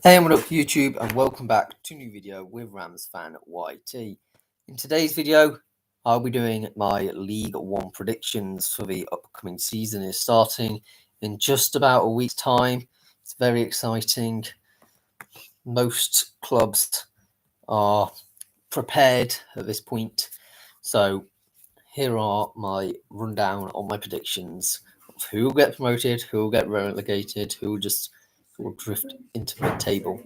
Hey, and what up YouTube, and welcome back to a new video with Rams fan YT. In today's video, I'll be doing my League One predictions for the upcoming season. It's starting in just about a week's time. It's very exciting. Most clubs are prepared at this point. So here are my rundown on my predictions of who will get promoted, who will get relegated, who will just drift into mid-table.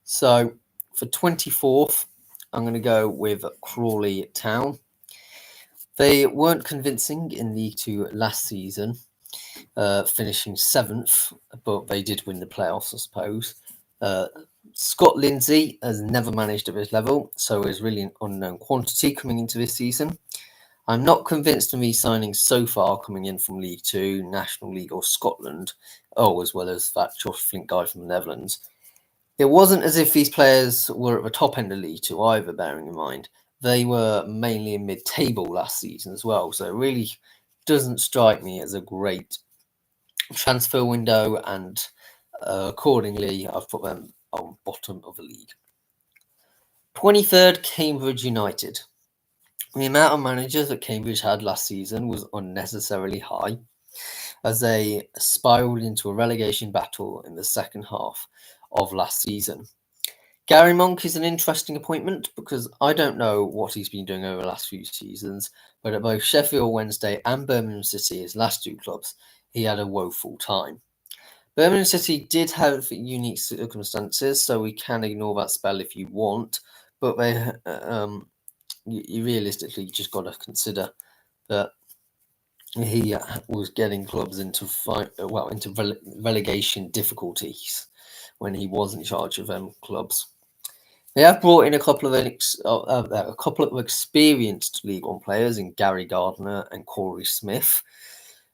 So for 24th, I'm going to go with Crawley Town. They weren't convincing in League Two last season, finishing 7th, but they did win the playoffs, I suppose. Scott Lindsay has never managed at this level, so is really an unknown quantity coming into this season. I'm not convinced in these signings so far coming in from League Two, National League or Scotland, as well as that Josh Flint guy from the Netherlands. It wasn't as if these players were at the top end of League Two either, bearing in mind. They were mainly in mid-table last season as well, so it really doesn't strike me as a great transfer window, and accordingly, I've put them on bottom of the league. 23rd, Cambridge United. The amount of managers that Cambridge had last season was unnecessarily high, as they spiraled into a relegation battle in the second half of last season. Gary Monk is an interesting appointment because I don't know what he's been doing over the last few seasons, but at both Sheffield Wednesday and Birmingham City, his last two clubs, he had a woeful time. Birmingham City did have unique circumstances, so we can ignore that spell if you want, but they, you realistically just got to consider that he was getting clubs into relegation difficulties when he was in charge of them clubs. They have brought in a couple of experienced League One players in Gary Gardner and Corey Smith,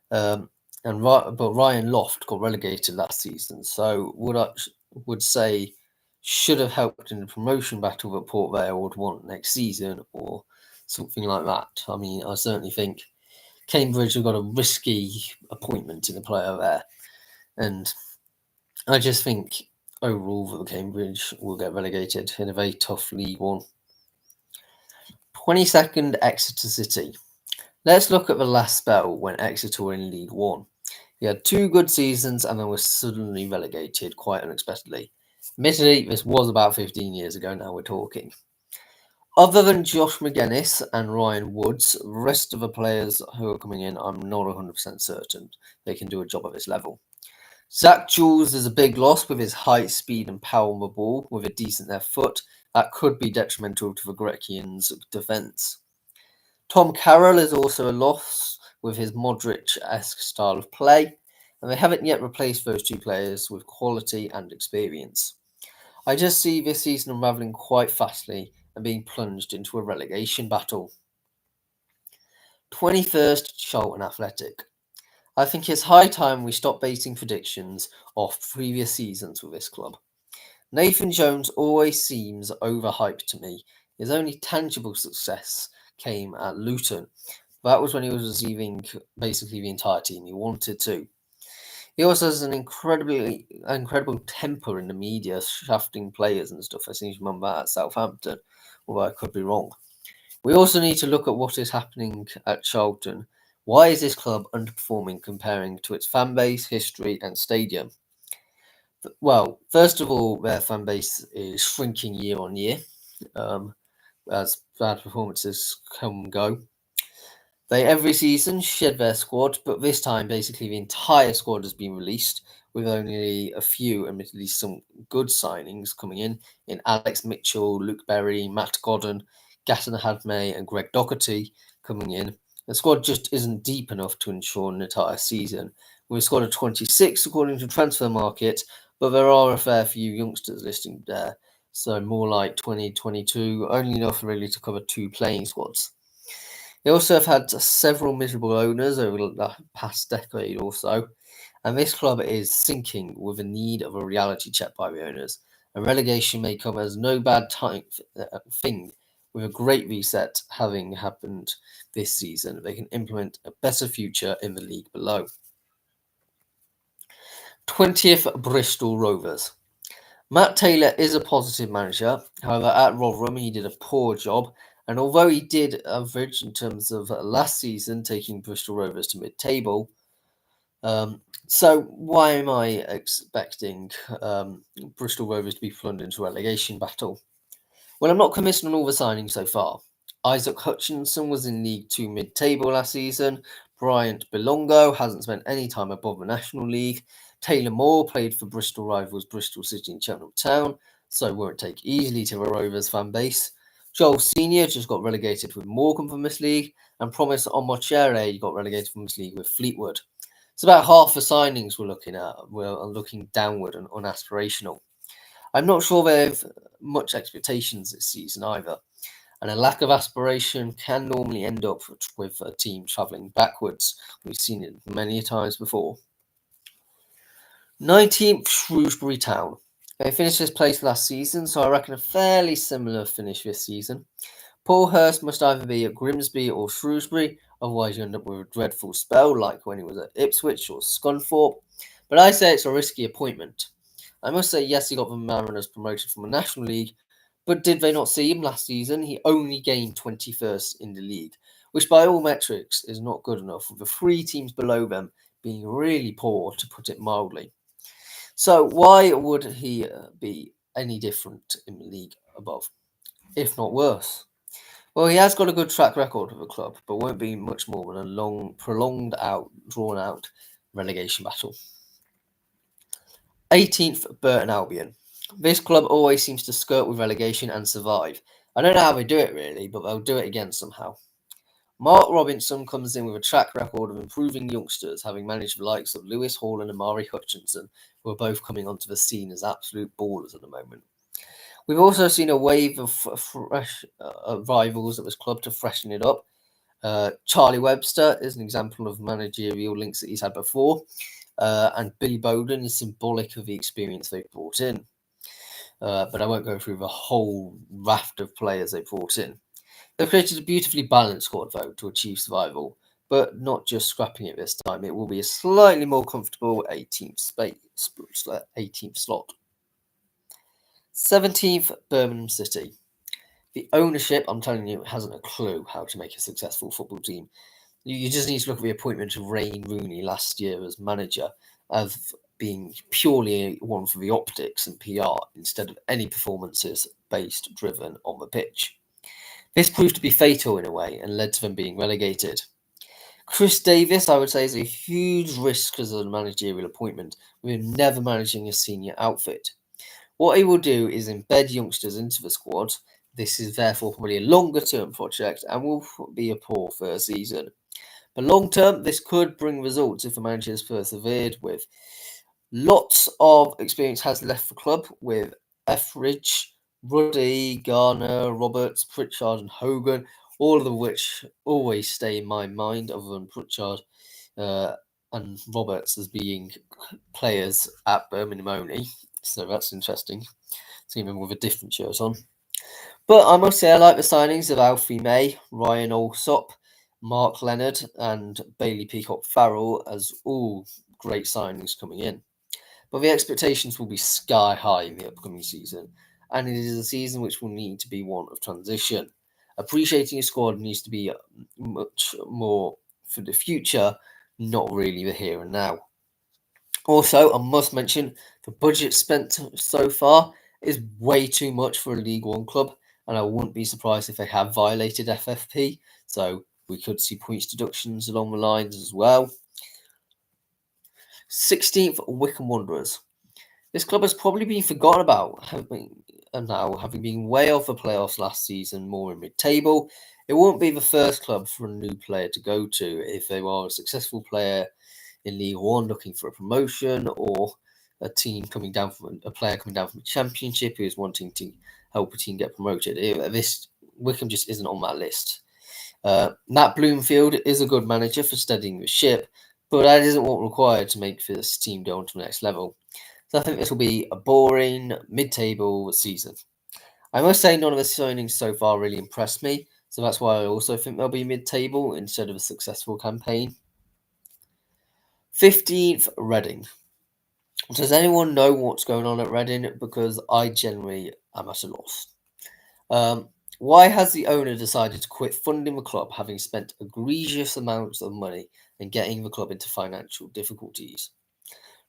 but Ryan Loft got relegated last season, so would say should have helped in the promotion battle that Port Vale would want next season or something like that. I mean, I certainly think Cambridge have got a risky appointment in the player there, and I just think overall that Cambridge will get relegated in a very tough League One. 22nd, Exeter City. Let's look at the last spell when Exeter were in League One. He had 2 good seasons and then was suddenly relegated quite unexpectedly. Admittedly, this was about 15 years ago, now we're talking. Other than Josh McGuinness and Ryan Woods, the rest of the players who are coming in, I'm not 100% certain they can do a job at this level. Zach Jules is a big loss with his height, speed and power on the ball with a decent left foot. That could be detrimental to the Grecians' defence. Tom Carroll is also a loss with his Modric-esque style of play, and they haven't yet replaced those 2 players with quality and experience. I just see this season unravelling quite fastly and being plunged into a relegation battle. 21st, Charlton Athletic. I think it's high time we stop basing predictions off previous seasons with this club. Nathan Jones always seems overhyped to me. His only tangible success came at Luton. That was when he was receiving basically the entire team he wanted to. He also has an incredible temper in the media, shafting players and stuff. I seem to remember that at Southampton, although I could be wrong. We also need to look at what is happening at Charlton. Why is this club underperforming comparing to its fan base, history, and stadium? Well, first of all, their fan base is shrinking year on year as bad performances come and go. They every season shed their squad, but this time basically the entire squad has been released, with only a few, admittedly some good signings coming in Alex Mitchell, Luke Berry, Matt Godden, Gatton Hadmay and Greg Doherty coming in. The squad just isn't deep enough to ensure an entire season. With a squad of 26 according to Transfer Market, but there are a fair few youngsters listed there, so more like 2022, only enough really to cover 2 playing squads. They also have had several miserable owners over the past decade or so, and this club is sinking with a need of a reality check by the owners. A relegation may come as no bad thing, with a great reset having happened this season. They can implement a better future in the league below. 20th, Bristol Rovers. Matt Taylor is a positive manager. However, at Rotherham, he did a poor job. And although he did average in terms of last season, taking Bristol Rovers to mid-table, so why am I expecting Bristol Rovers to be plunged into a relegation battle? Well, I'm not convinced on all the signings so far. Isaac Hutchinson was in League 2 mid-table last season. Bryant Belongo hasn't spent any time above the National League. Taylor Moore played for Bristol rivals Bristol City and Cheltenham Town, so won't take easily to the Rovers fan base. Joel Senior just got relegated with Morecambe from this league, and Promise Omochere got relegated from this league with Fleetwood. So about half the signings we're looking at were looking downward and unaspirational. I'm not sure they've much expectations this season either, and a lack of aspiration can normally end up with a team travelling backwards. We've seen it many times before. 19th, Shrewsbury Town. They finished this place last season, so I reckon a fairly similar finish this season. Paul Hurst must either be at Grimsby or Shrewsbury, otherwise you end up with a dreadful spell like when he was at Ipswich or Scunthorpe. But I say it's a risky appointment. I must say, yes, he got the Mariners promoted from the National League, but did they not see him last season? He only gained 21st in the league, which by all metrics is not good enough, with the 3 teams below them being really poor, to put it mildly. So why would he be any different in the league above, if not worse? Well, he has got a good track record with the club, but won't be much more than a long, prolonged out, drawn-out relegation battle. 18th, Burton Albion. This club always seems to skirt with relegation and survive. I don't know how they do it really, but they'll do it again somehow. Mark Robinson comes in with a track record of improving youngsters, having managed the likes of Lewis Hall and Amari Hutchinson, who are both coming onto the scene as absolute ballers at the moment. We've also seen a wave of fresh rivals at this club to freshen it up. Charlie Webster is an example of managerial links that he's had before, and Billy Bowden is symbolic of the experience they've brought in. But I won't go through the whole raft of players they brought in. They've created a beautifully balanced squad, though, to achieve survival, but not just scrapping it this time. It will be a slightly more comfortable 18th slot. 17th, Birmingham City. The ownership, I'm telling you, hasn't a clue how to make a successful football team. You just need to look at the appointment of Wayne Rooney last year as manager, of being purely one for the optics and PR instead of any performances based driven on the pitch. This proved to be fatal in a way and led to them being relegated. Chris Davis, I would say, is a huge risk as a managerial appointment, with him never managing a senior outfit. What he will do is embed youngsters into the squad. This is therefore probably a longer term project and will be a poor first season. But long term, this could bring results if the manager has persevered with. Lots of experience has left the club with Etheridge, Ruddy, Garner, Roberts, Pritchard, and Hogan, all of which always stay in my mind, other than Pritchard and Roberts as being players at Birmingham only. So that's interesting, seeing them with a different shirt on. But I must say I like the signings of Alfie May, Ryan Alsop, Mark Leonard, and Bailey Peacock Farrell as all great signings coming in. But the expectations will be sky high in the upcoming season, and it is a season which will need to be one of transition. Appreciating your squad needs to be much more for the future, not really the here and now. Also, I must mention the budget spent so far is way too much for a League One club, and I wouldn't be surprised if they have violated FFP, so we could see points deductions along the lines as well. 16th, Wycombe Wanderers. This club has probably been forgotten about having been way off the playoffs last season, more in mid-table. It won't be the first club for a new player to go to if they are a successful player in League One looking for a promotion, or a player coming down from the Championship who is wanting to help a team get promoted. This Wycombe just isn't on that list. Matt Bloomfield is a good manager for steadying the ship, but that isn't what required to make this team go on to the next level. So I think this will be a boring mid-table season. I must say none of the signings so far really impressed me, so that's why I also think they'll be mid-table instead of a successful campaign. 15th, Reading. Does anyone know what's going on at Reading? Because I generally am at a loss. Why has the owner decided to quit funding the club, having spent egregious amounts of money and getting the club into financial difficulties?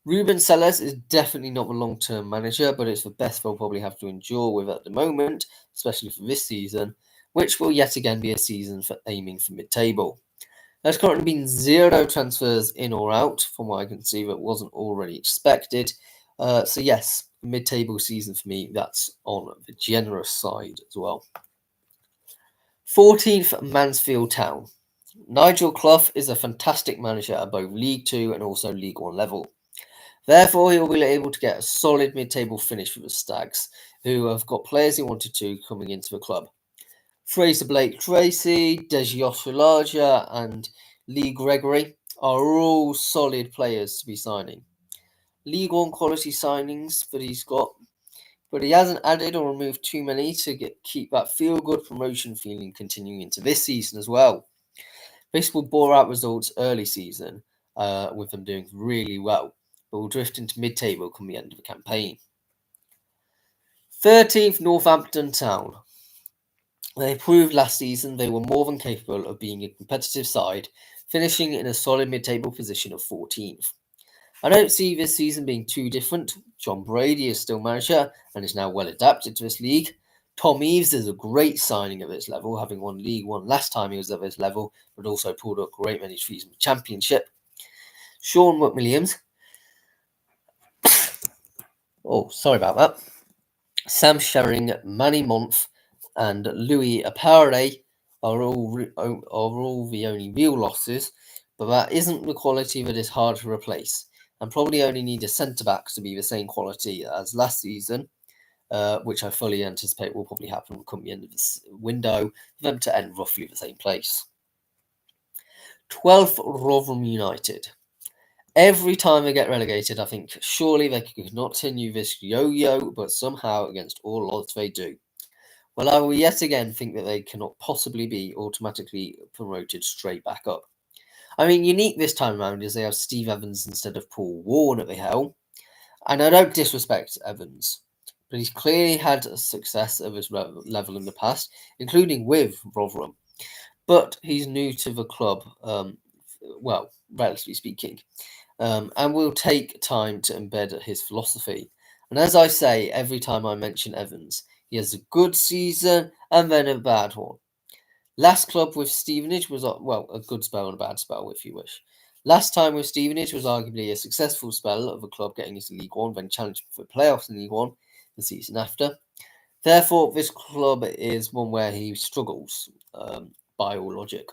Ruben Sellers is definitely not the long-term manager, but it's the best they'll probably have to endure with at the moment, especially for this season, which will yet again be a season for aiming for mid-table. There's currently been 0 transfers in or out, from what I can see, that wasn't already expected. So yes, mid-table season for me, that's on the generous side as well. 14th, Mansfield Town. Nigel Clough is a fantastic manager at both League 2 and also League 1 level. Therefore, he will be able to get a solid mid-table finish for the Stags, who have got players he wanted to coming into the club. Fraser Blake Tracy, Deji Oshulaja and Lee Gregory are all solid players to be signing. League 1 quality signings that he's got, but he hasn't added or removed too many to keep that feel-good promotion feeling continuing into this season as well. This will bore out results early season, with them doing really well, but will drift into mid-table come the end of the campaign. 13th, Northampton Town. They proved last season they were more than capable of being a competitive side, finishing in a solid mid-table position of 14th. I don't see this season being too different. John Brady is still manager and is now well adapted to this league. Tom Eaves is a great signing at this level, having won League 1 last time he was at this level, but also pulled up a great many trees in the Championship. Sean McWilliams. Sorry about that. Sam Shering, Manny Month, and Louis Apare are all the only real losses, but that isn't the quality that is hard to replace, and probably only need a centre-back to be the same quality as last season, which I fully anticipate will probably happen come the end of this window, for them to end roughly the same place. 12th, Rotherham United. Every time they get relegated, I think surely they could continue this yo-yo, but somehow against all odds they do. Well, I will yet again think that they cannot possibly be automatically promoted straight back up. I mean, unique this time around is they have Steve Evans instead of Paul Warne at the helm. And I don't disrespect Evans, but he's clearly had a success of his level in the past, including with Rotherham. But he's new to the club, relatively speaking, and will take time to embed his philosophy. And as I say every time I mention Evans, he has a good season and then a bad one. Last club with Stevenage was, a good spell and a bad spell, if you wish. Last time with Stevenage was arguably a successful spell of a club getting into League 1, then challenging for playoffs in League 1 the season after. Therefore, this club is one where he struggles, by all logic.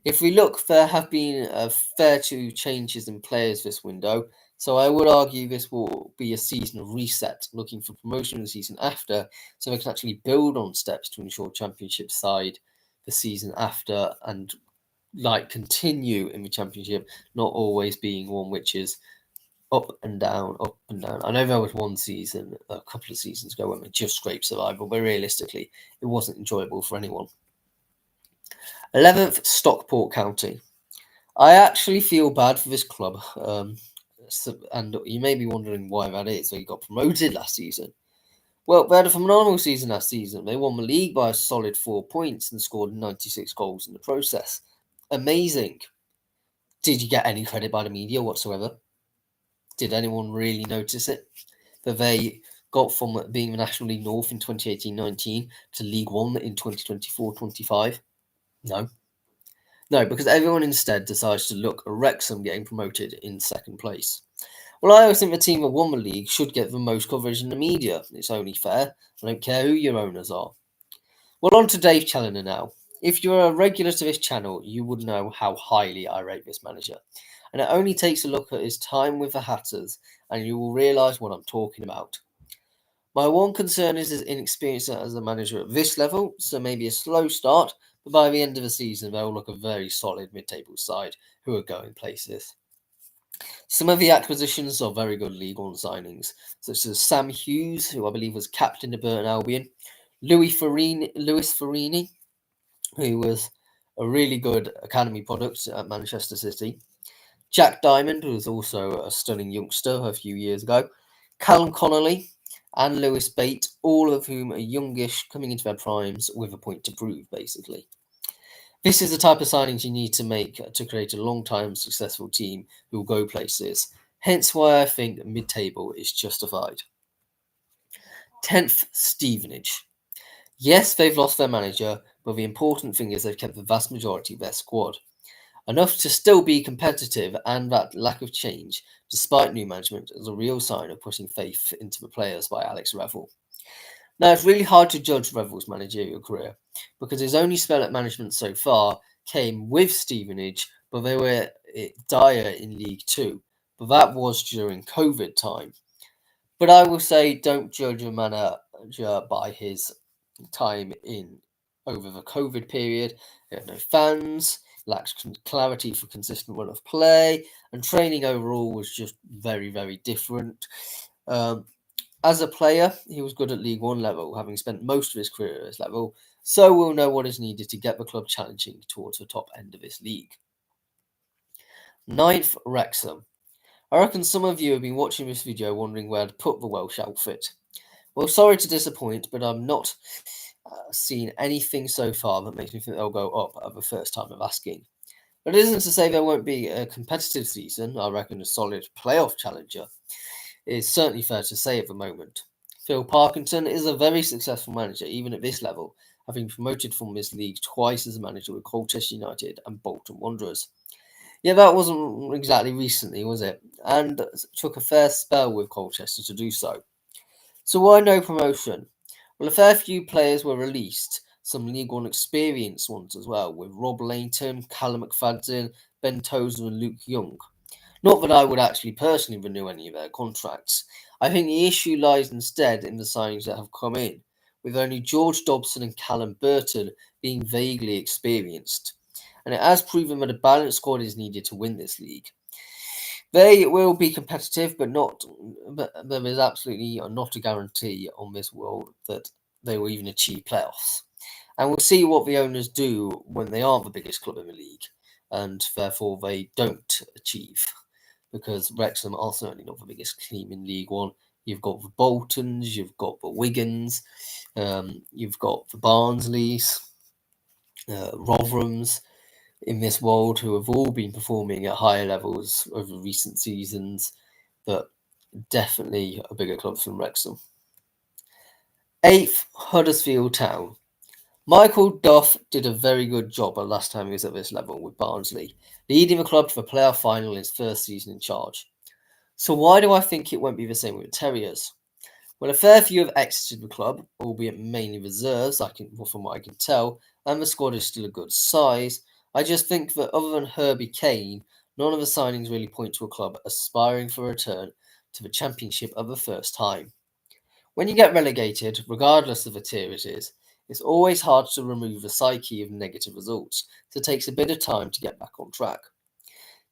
If we look, there have been a fair few changes in players this window, so I would argue this will be a season of reset, looking for promotion in the season after, so they can actually build on steps to ensure Championship side the season after and continue in the Championship, not always being one which is up and down, up and down. I know there was one season, a couple of seasons ago, when they just scraped survival, but realistically, it wasn't enjoyable for anyone. 11th, Stockport County. I actually feel bad for this club, and you may be wondering why that is. They got promoted last season. Well, they had a phenomenal season last season. They won the league by a solid 4 points and scored 96 goals in the process. Amazing. Did you get any credit by the media whatsoever? Did anyone really notice it? That they got from being the National League North in 2018-19 to League 1 in 2024-25? No. No, because everyone instead decides to look at Wrexham getting promoted in second place. Well, I always think the team that won the league should get the most coverage in the media. It's only fair. I don't care who your owners are. Well, on to Dave Challoner now. If you're a regular to this channel, you would know how highly I rate this manager. And it only takes a look at his time with the Hatters, and you will realise what I'm talking about. My one concern is his inexperience as a manager at this level, so maybe a slow start, but by the end of the season, they'll look a very solid mid-table side who are going places. Some of the acquisitions are very good League One signings, such as Sam Hughes, who I believe was captain of Burton Albion, Lewis Farini, who was a really good academy product at Manchester City, Jack Diamond was also a stunning youngster a few years ago. Callum Connolly and Lewis Bate, all of whom are youngish, coming into their primes with a point to prove, basically. This is the type of signings you need to make to create a long-time successful team who will go places. Hence why I think mid-table is justified. 10th, Stevenage. Yes, they've lost their manager, but the important thing is they've kept the vast majority of their squad. Enough to still be competitive, and that lack of change, despite new management, is a real sign of putting faith into the players by Alex Revel. Now, it's really hard to judge Revel's managerial career, because his only spell at management so far came with Stevenage, but they were dire in League Two. But that was during COVID time. But I will say, don't judge a manager by his time in over the COVID period. He had no fans, lacked clarity for consistent run of play, and training overall was just very, very different. As a player, he was good at League One level, having spent most of his career at this level, so we'll know what is needed to get the club challenging towards the top end of this league. 9th, Wrexham. I reckon some of you have been watching this video wondering where to put the Welsh outfit. Well, sorry to disappoint, but I'm not seen anything so far that makes me think they'll go up at the first time of asking. But it isn't to say there won't be a competitive season. I reckon a solid playoff challenger is certainly fair to say at the moment. Phil Parkinson is a very successful manager, even at this level, having promoted from this league twice as a manager with Colchester United and Bolton Wanderers. Yeah, that wasn't exactly recently, was it? And took a fair spell with Colchester to do so. So why no promotion? Well, a fair few players were released, some League One experienced ones as well, with Rob Lainton, Callum McFadden, Ben Tozer and Luke Young. Not that I would actually personally renew any of their contracts. I think the issue lies instead in the signings that have come in, with only George Dobson and Callum Burton being vaguely experienced. And it has proven that a balanced squad is needed to win this league. They will be competitive, but there is absolutely not a guarantee on this world that they will even achieve playoffs. And we'll see what the owners do when they are the biggest club in the league, and therefore they don't achieve, because Wrexham are certainly not the biggest team in League One. You've got the Boltons, you've got the Wigans, you've got the Barnsleys, Rotherhams in this world, who have all been performing at higher levels over recent seasons, but definitely a bigger club than Wrexham. 8th, Huddersfield Town. Michael Duff did a very good job the last time he was at this level with Barnsley, leading the club to the playoff final in his first season in charge. So why do I think it won't be the same with the Terriers? Well, a fair few have exited the club, albeit mainly reserves, from what I can tell, and the squad is still a good size. I just think that other than Herbie Kane, none of the signings really point to a club aspiring for a return to the Championship of the first time. When you get relegated, regardless of the tier it is, it's always hard to remove the psyche of negative results, so it takes a bit of time to get back on track.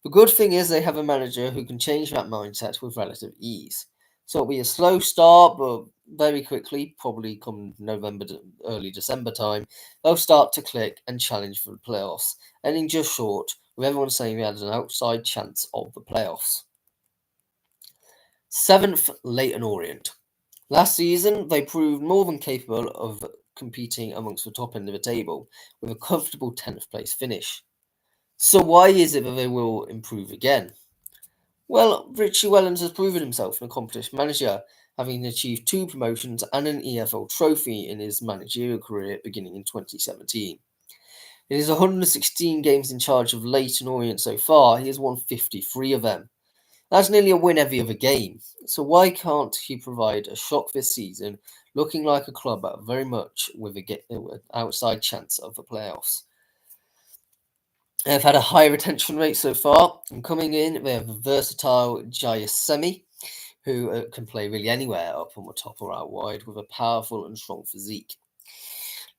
The good thing is they have a manager who can change that mindset with relative ease. So it'll be a slow start, but very quickly, probably come November to early December time, they'll start to click and challenge for the playoffs, ending just short, with everyone saying they had an outside chance of the playoffs. 7th, Leyton Orient. Last season, they proved more than capable of competing amongst the top end of the table, with a comfortable 10th place finish. So why is it that they will improve again? Well, Richie Wellens has proven himself an accomplished manager, having achieved 2 promotions and an EFL trophy in his managerial career beginning in 2017. In his 116 games in charge of Leyton Orient so far, he has won 53 of them. That's nearly a win every other game. So why can't he provide a shock this season, looking like a club very much with an outside chance of the playoffs? They've had a high retention rate so far, and coming in, they have a versatile Jaya Semi, who can play really anywhere up on the top or out wide with a powerful and strong physique.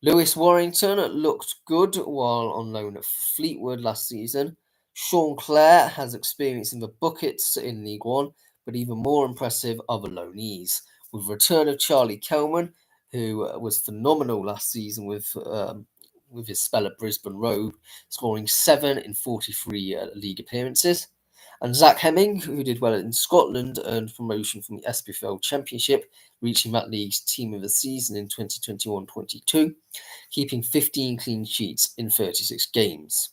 Lewis Warrington looked good while on loan at Fleetwood last season. Sean Clare has experience in the buckets in League One, but even more impressive are the loanees, with the return of Charlie Kelman, who was phenomenal last season with his spell at Brisbane Road, scoring 7 in 43 league appearances. And Zach Hemming, who did well in Scotland, earned promotion from the FPL Championship, reaching that league's team of the season in 2021-22, keeping 15 clean sheets in 36 games.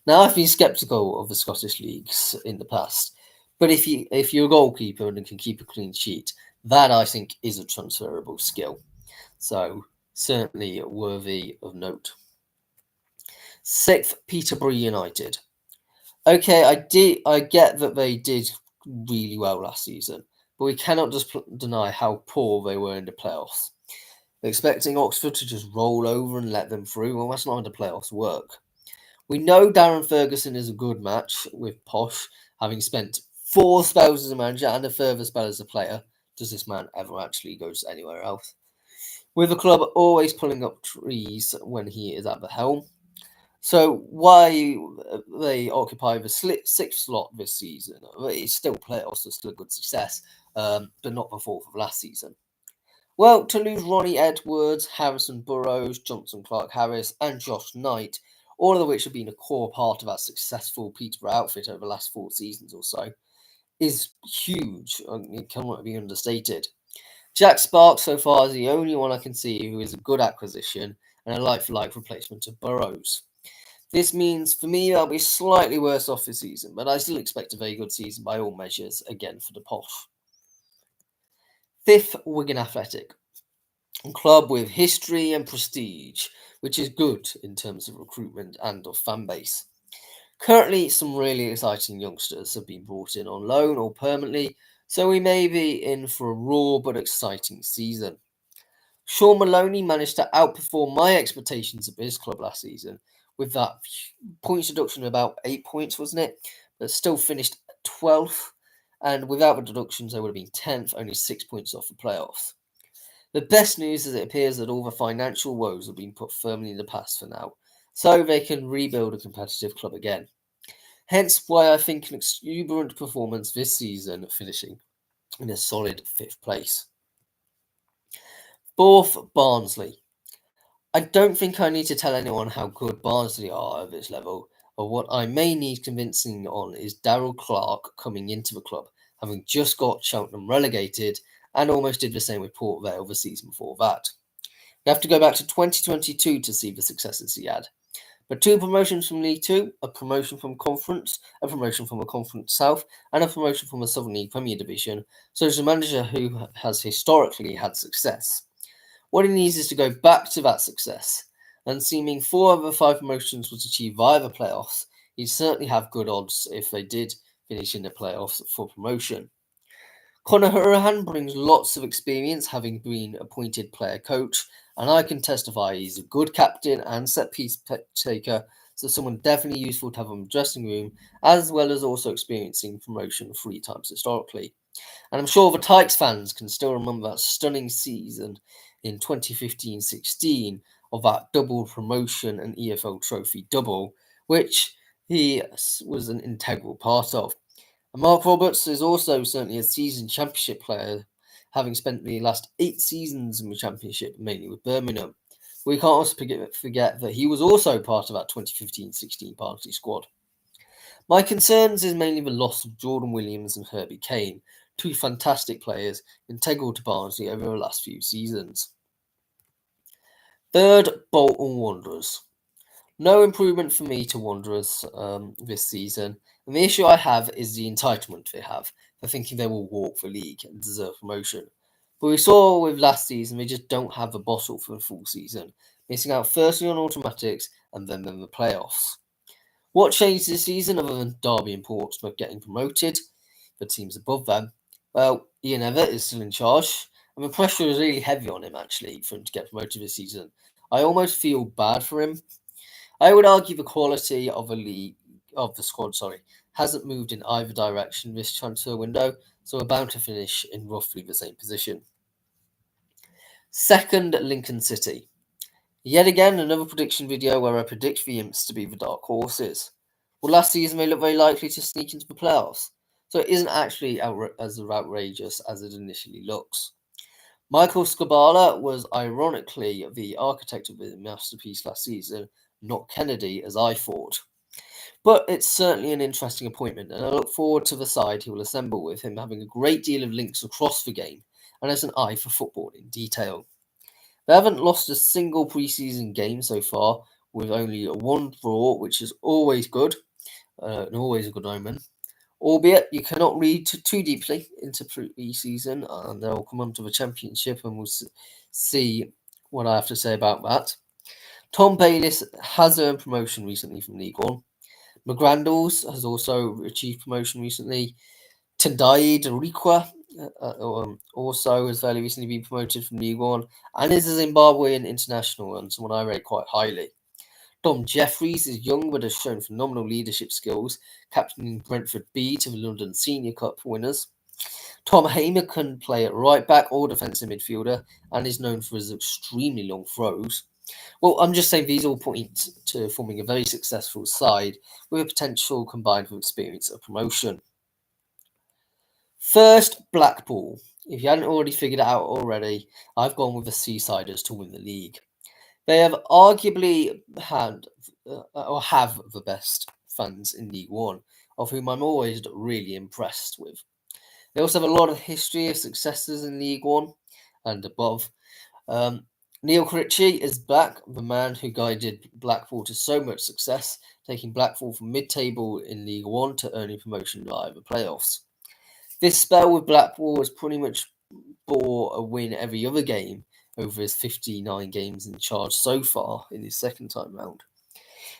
Now, I've been sceptical of the Scottish leagues in the past, but if you're a goalkeeper and can keep a clean sheet, that I think is a transferable skill. So certainly worthy of note. 6th, Peterborough United. Okay, I get that they did really well last season, but we cannot just deny how poor they were in the playoffs. Expecting Oxford to just roll over and let them through, well, that's not how the playoffs work. We know Darren Ferguson is a good match with Posh, having spent 4 spells as a manager and a further spell as a player. Does this man ever actually go anywhere else? With the club always pulling up trees when he is at the helm. So why they occupy the 6th slot this season? It's still playoffs, so still a good success, but not the 4th of last season. Well, to lose Ronnie Edwards, Harrison Burrows, Johnson Clark-Harris, and Josh Knight, all of which have been a core part of that successful Peterborough outfit over the last 4 seasons or so, is huge. It cannot be understated. Jack Sparks so far is the only one I can see who is a good acquisition and a like-for-like replacement of Burrows. This means, for me, I'll be slightly worse off this season, but I still expect a very good season by all measures, again, for the Posh. 5th, Wigan Athletic. A club with history and prestige, which is good in terms of recruitment and of fan base. Currently, some really exciting youngsters have been brought in on loan or permanently, so we may be in for a raw but exciting season. Sean Maloney managed to outperform my expectations of his club last season, with that points deduction of about 8 points, wasn't it? But still finished 12th, and without the deductions, they would have been 10th, only 6 points off the playoffs. The best news is it appears that all the financial woes have been put firmly in the past for now, so they can rebuild a competitive club again. Hence why I think an exuberant performance this season, finishing in a solid 5th place. 4th, Barnsley. I don't think I need to tell anyone how good Barnsley are at this level, but what I may need convincing on is Darryl Clark coming into the club, having just got Cheltenham relegated and almost did the same with Port Vale the season before that. You have to go back to 2022 to see the successes he had. But 2 promotions from League 2, a promotion from Conference, a promotion from a Conference South, and a promotion from a Southern League Premier Division, so he's a manager who has historically had success. What he needs is to go back to that success, and seeming 4 of the 5 promotions was achieved via the playoffs, he'd certainly have good odds if they did finish in the playoffs for promotion. Conor Hurahan brings lots of experience, having been appointed player coach, and I can testify he's a good captain and set-piece taker, so someone definitely useful to have in the dressing room, as well as also experiencing promotion 3 times historically. And I'm sure the Tykes fans can still remember that stunning season in 2015-16 of that double promotion and EFL trophy double, which he was an integral part of. And Mark Roberts is also certainly a seasoned championship player, having spent the last 8 seasons in the championship, mainly with Birmingham. We can't also forget that he was also part of that 2015-16 Barnsley squad. My concerns is mainly the loss of Jordan Williams and Herbie Kane, 2 fantastic players integral to Barnsley over the last few seasons. 3rd, Bolton Wanderers. No improvement for me to Wanderers this season, and the issue I have is the entitlement they have for thinking they will walk the league and deserve promotion. But we saw with last season they just don't have the bottle for the full season, missing out firstly on automatics and then the playoffs. What changed this season other than Derby and Portsmouth getting promoted, the teams above them? Well, Ian Everett is still in charge, and the pressure is really heavy on him actually for him to get promoted this season. I almost feel bad for him. I would argue the quality of the squad, hasn't moved in either direction this transfer window, so we're bound to finish in roughly the same position. 2nd, Lincoln City. Yet again, another prediction video where I predict the Imps to be the dark horses. Well, last season they looked very likely to sneak into the playoffs, so it isn't actually as outrageous as it initially looks. Michael Scabala was ironically the architect of the masterpiece last season, not Kennedy, as I thought. But it's certainly an interesting appointment, and I look forward to the side he will assemble with him having a great deal of links across the game and has an eye for football in detail. They haven't lost a single pre-season game so far, with only one draw, which is always good, and always a good omen. Albeit you cannot read too deeply into pre-season, and they'll come on to the championship, and we'll see what I have to say about that. Tom Bayliss has earned promotion recently from League One. McGrandles has also achieved promotion recently. Tendai Darikwa also has fairly recently been promoted from League One and is a Zimbabwean international and someone I rate quite highly. Dom Jeffries is young but has shown phenomenal leadership skills, captaining Brentford B to the London Senior Cup winners. Tom Hamer can play at right back or defensive midfielder and is known for his extremely long throws. Well, I'm just saying these all point to forming a very successful side with a potential combined with experience of promotion. First, Blackpool. If you hadn't already figured it out already, I've gone with the Seasiders to win the league. They have arguably had or have the best fans in League One, of whom I'm always really impressed with. They also have a lot of history of successes in League One and above. Neil Critchie is back, the man who guided Blackpool to so much success, taking Blackpool from mid-table in League One to earning promotion via the playoffs. This spell with Blackpool has pretty much bore a win every other game over his 59 games in charge so far in his second time round.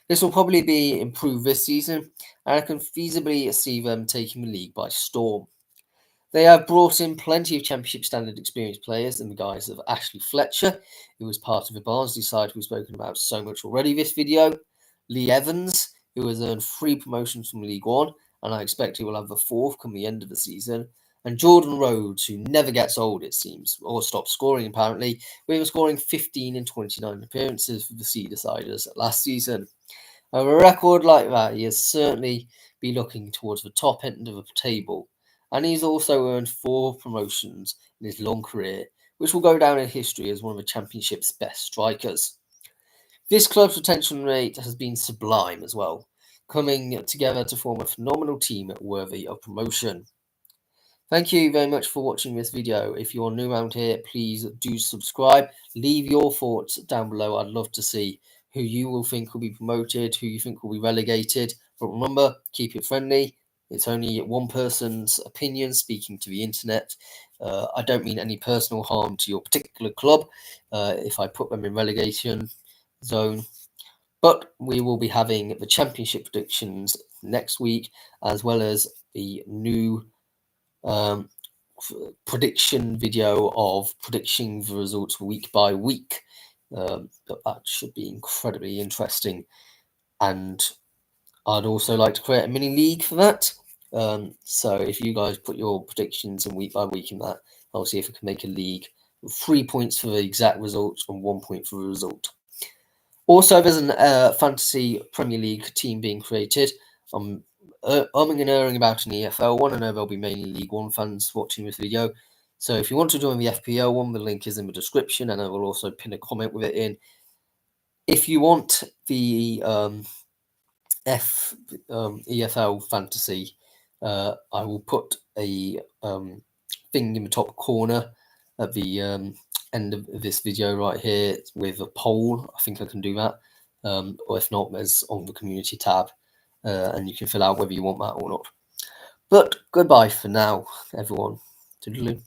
This will probably be improved this season, and I can feasibly see them taking the league by storm. They have brought in plenty of Championship standard experienced players in the guise of Ashley Fletcher, who was part of the Barnsley side we've spoken about so much already this video, Lee Evans, who has earned 3 promotions from League One, and I expect he will have the 4th come the end of the season, and Jordan Rhodes, who never gets old, it seems, or stops scoring apparently, with him scoring 15 in 29 appearances for the Seasiders last season. With a record like that, he has certainly be looking towards the top end of the table, and he's also earned 4 promotions in his long career, which will go down in history as one of the Championship's best strikers. This club's retention rate has been sublime as well, coming together to form a phenomenal team worthy of promotion. Thank you very much for watching this video. If you're new around here, please do subscribe. Leave your thoughts down below. I'd love to see who you will think will be promoted, who you think will be relegated. But remember, keep it friendly. It's only one person's opinion speaking to the internet. I don't mean any personal harm to your particular club if I put them in relegation zone. But we will be having the championship predictions next week, as well as the new prediction video of predicting the results week by week. But that should be incredibly interesting, and I'd also like to create a mini league for that. So if you guys put your predictions in week by week in that, I'll see if I can make a league with 3 points for the exact result and 1 point for the result. Also, there's a fantasy Premier League team being created. I'm umming and erring about an EFL one. I know there'll be mainly League One fans watching this video. So if you want to join the FPL one, the link is in the description, and I will also pin a comment with it in. If you want the EFL fantasy, I will put a thing in the top corner at the end of this video right here with a poll. I think I can do that, or if not, there's on the community tab, and you can fill out whether you want that or not. But goodbye for now, everyone. Toodaloo.